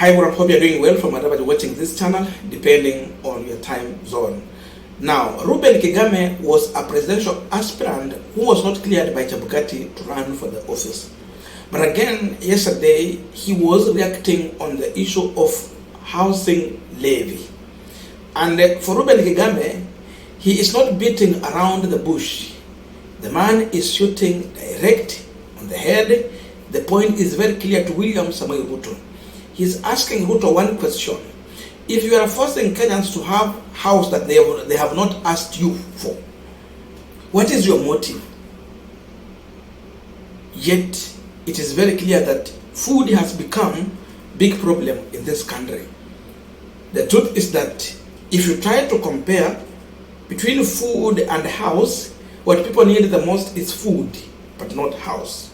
Hi everyone, hope you're doing well from wherever you're watching this channel, depending on your time zone. Now, Ruben Kigame was a presidential aspirant who was not cleared by Chebukati to run for the office. But again, yesterday, he was reacting on the issue of housing levy. And for Ruben Kigame, he is not beating around the bush. The man is shooting direct on the head. The point is very clear to William Samoei Ruto. He's asking Ruto one question. If you are forcing Kenyans to have a house that they have not asked you for, what is your motive? Yet, it is very clear that food has become a big problem in this country. The truth is that if you try to compare between food and house, what people need the most is food, but not house.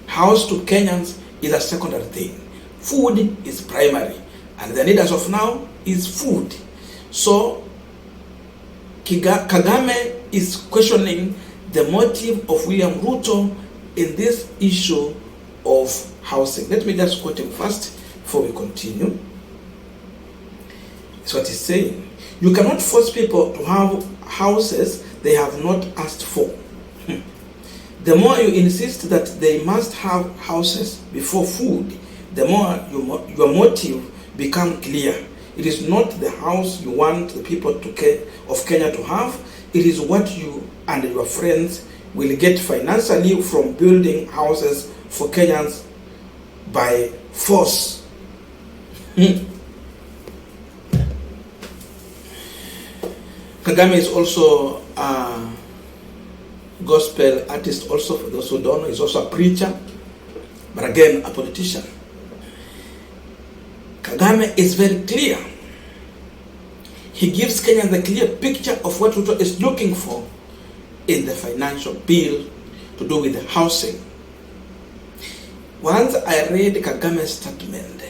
House to Kenyans is a secondary thing. Food is primary, and the need as of now is food. So Kagame is questioning the motive of William Ruto in this issue of housing. Let me just quote him first before we continue. That's what he's saying. You cannot force people to have houses they have not asked for. The more you insist that they must have houses before food, the more your motive becomes clear. It is not the house you want the people of Kenya to have. It is what you and your friends will get financially from building houses for Kenyans by force. Kagame is also a gospel artist also, for those who don't know. He's also a preacher, but again, a politician. Kagame is very clear. He gives Kenyans a clear picture of what Ruto is looking for in the financial bill to do with the housing. Once I read Kagame's statement,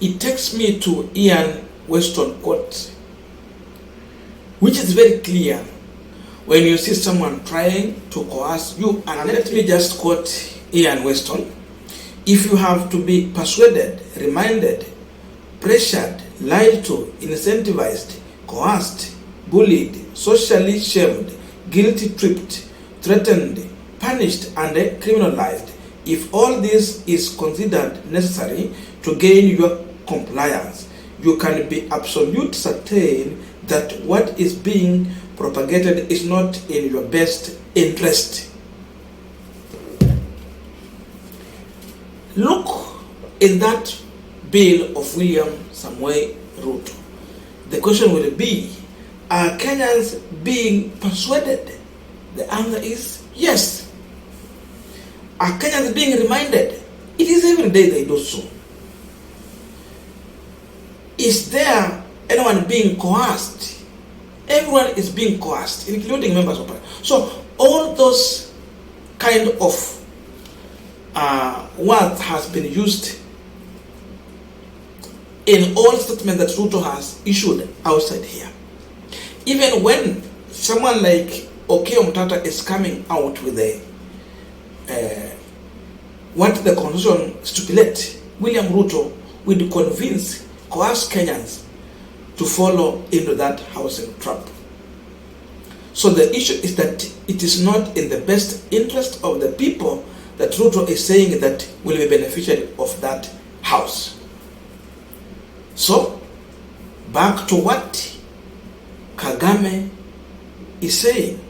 it takes me to Ian Weston quote, which is very clear when you see someone trying to coerce you. And let me just quote Ian Weston. If you have to be persuaded, reminded, pressured, lied to, incentivized, coerced, bullied, socially shamed, guilty tripped, threatened, punished, and criminalized, if all this is considered necessary to gain your compliance, you can be absolute certain that what is being propagated is not in your best interest. Look in that bill of William Samoei Ruto. The question will be, are Kenyans being persuaded? The answer is yes. Are Kenyans being reminded? It is every day they do so. Is there anyone being coerced? Everyone is being coerced, including members of parliament. So all those kind of words has been used in all statements that Ruto has issued outside here. Even when someone like Okiya Mtata is coming out with what the constitution stipulates, William Ruto will coerce Kenyans to follow into that housing trap. So the issue is that it is not in the best interest of the people that Ruto is saying that will be beneficiary of that house. So, back to what Kagame is saying.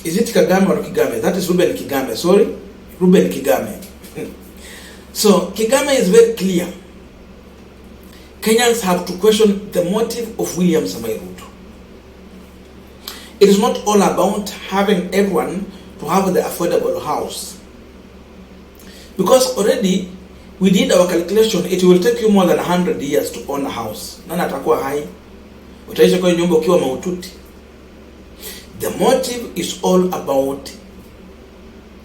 Is it Kagame or Kigame? That is Ruben Kigame, sorry. Ruben Kigame. So, Kigame is very clear. Kenyans have to question the motive of William Samoei Ruto. It is not all about having everyone to have the affordable house. Because already we did our calculation, it will take you more than 100 years to own a house. Nani atakuwa hai? Utaishi kwa nyumba ukiwa mahututi. The motive is all about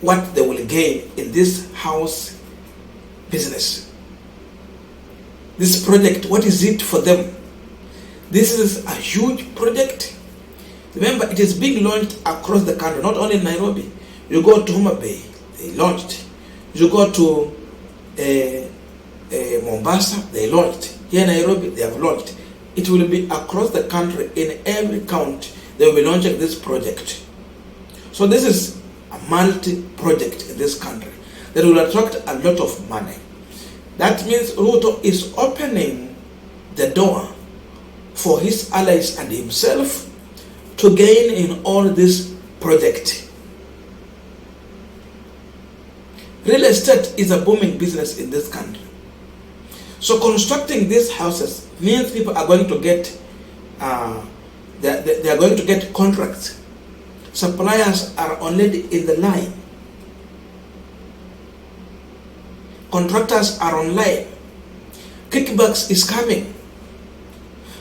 what they will gain in this house business. This project, what is it for them? This is a huge project. Remember, it is being launched across the country, not only in Nairobi. You go to Homa Bay, they launched. You go to Mombasa, they launched. Here in Nairobi, they have launched. It will be across the country, in every county, they will be launching this project. So this is a multi-project in this country that will attract a lot of money. That means Ruto is opening the door for his allies and himself to gain in all this project. Real estate is a booming business in this country. So constructing these houses means people are going to get they are going to get contracts. Suppliers are already in the line. Contractors are online. Kickbacks is coming.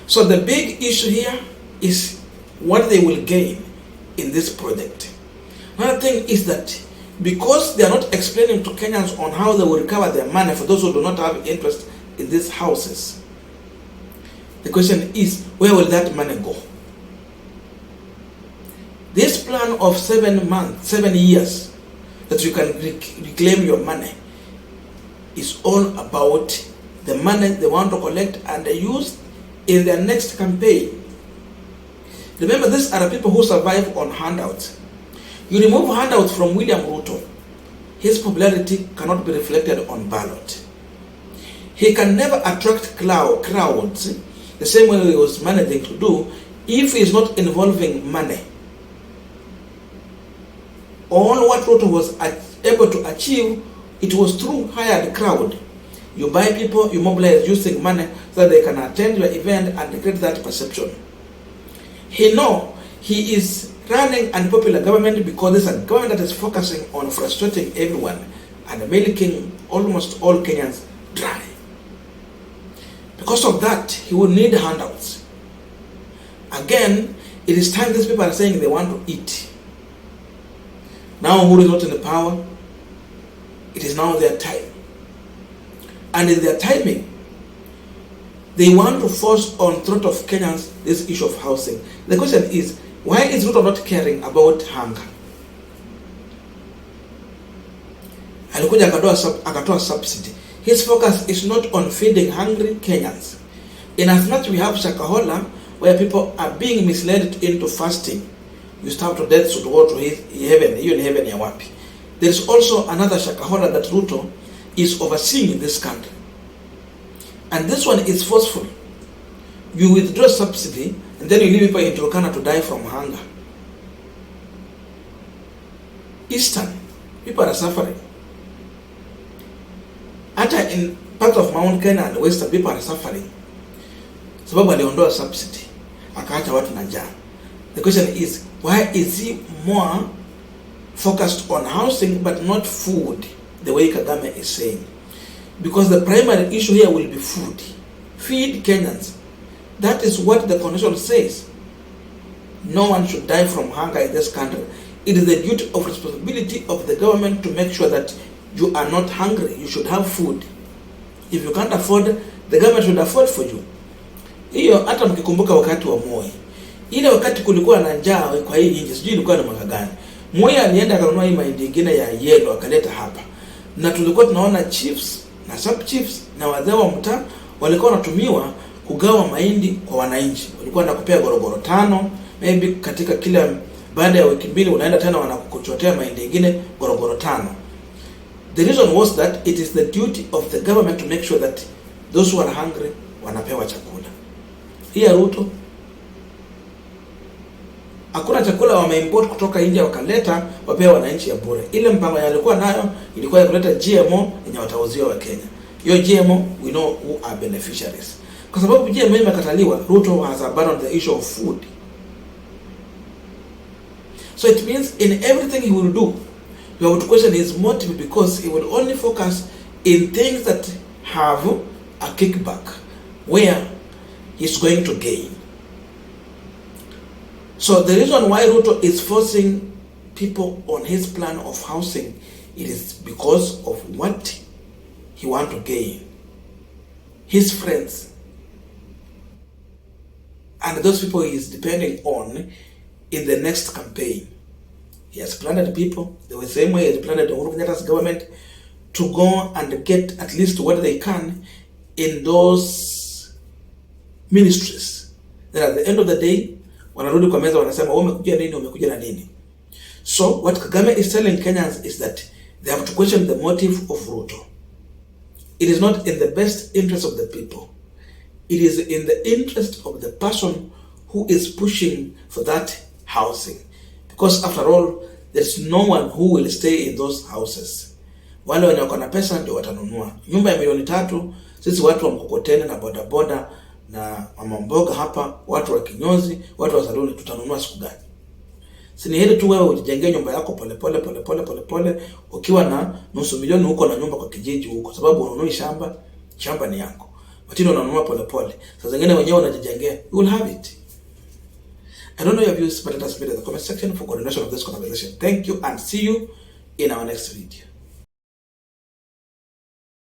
So the big issue here is what they will gain in this project. Another thing is that because they are not explaining to Kenyans on how they will recover their money for those who do not have interest in these houses, the question is, where will that money go? This plan of 7 years that you can reclaim your money is all about the money they want to collect and use in their next campaign. Remember, these are people who survive on handouts. You remove handouts from William Ruto, his popularity cannot be reflected on ballot. He can never attract crowds the same way he was managing to do if he is not involving money. All what Ruto was able to achieve, it was through hired crowd. You buy people, you mobilize using money so that they can attend your event and create that perception. He is running an unpopular government because it's a government that is focusing on frustrating everyone and making almost all Kenyans dry. Because of that, he will need handouts. Again, it is time these people are saying they want to eat. Now Uhuru is not in the power. It is now their time. And in their timing, they want to force on throat of Kenyans this issue of housing. The question is, why is Ruto not caring about hunger? Alikuja akatoa subsidy. His focus is not on feeding hungry Kenyans. In as much we have Shakahola, where people are being misled into fasting. You starve to death, so to go to heaven, you in heaven ya wapi. There is also another Shakahola that Ruto is overseeing in this country. And this one is forceful. You withdraw subsidy and then you leave people in Turkana to die from hunger. Eastern, people are suffering. Hata in part of Mount Kenya and Western, people are suffering. Sababu aliondoa subsidy, akaacha watu na njaa. The question is, why is he more focused on housing but not food, the way Kigame is saying? Because the primary issue here will be food. Feed Kenyans. That is what the constitution says. No one should die from hunger in this country. It is the duty of responsibility of the government to make sure that you are not hungry. You should have food. If you can't afford, the government should afford for you. Hiyo hata mkikumbuka wakati wa Moi. Ile wakati kulikuwa na njaa kwa hii nchi, sijui ilikuwa na mwaka gani. Moi alienda akanunua hii mahindi nyingine ya yellow akaleta hapa. Na tulikuwa tunaona chiefs na sub chiefs na wazee wa mtaa walikuwa wanatumiwa kugawa mahindi kwa wananchi. Walikuwa wanakupea gorogoro 5, maybe katika kila baada ya wiki mbili unaenda tena wanakuchotea mahindi nyingine gorogoro 5. The reason was that it is the duty of the government to make sure that those who are hungry wanapewa chakula. Hii Ruto, hakuna chakula wameimport kutoka India wakaleta wapewa wananchi ya bure. Ile mpango yalikuwa nayo ilikuwa ya kuleta GMO yenye watauziwa wa Kenya. Hiyo GMO, we know who are beneficiaries. Kwa sababu GMO imekataliwa, Ruto has abandoned the issue of food. So it means in everything he will do, you have to question his motive, because he will only focus in things that have a kickback, where he's going to gain. So the reason why Ruto is forcing people on his plan of housing, it is because of what he wants to gain. His friends and those people he is depending on in the next campaign. He has planted people the same way he has planted Uhuru Kenyatta's government to go and get at least what they can in those ministries. Then at the end of the day, wanarudi kwa meza wanasema umekuja nini, umekuja na nini. So what Kigame is telling Kenyans is that they have to question the motive of Ruto. It is not in the best interest of the people. It is in the interest of the person who is pushing for that housing. Because after all, there's no one who will stay in those houses. Wale wenye wako na pesa ndio watanunua. Nyumba ya milioni 3, sisi watu wa mkokoteni na bodaboda na mama mboga hapa, watu wa kinyozi, watu wa saluni, tutanunua siku gani? Si ni heri tu wewe ujijengee nyumba yako pole, ukiwa na nusu milioni huko na nyumba kwa kijiji huko, sababu ununui shamba ni yako. Matino unanunua pole. Sasa zingine wenyewe unajijengea, you will have it. I don't know your views, but let us put in the comment section for coordination of this conversation. Thank you and see you in our next video.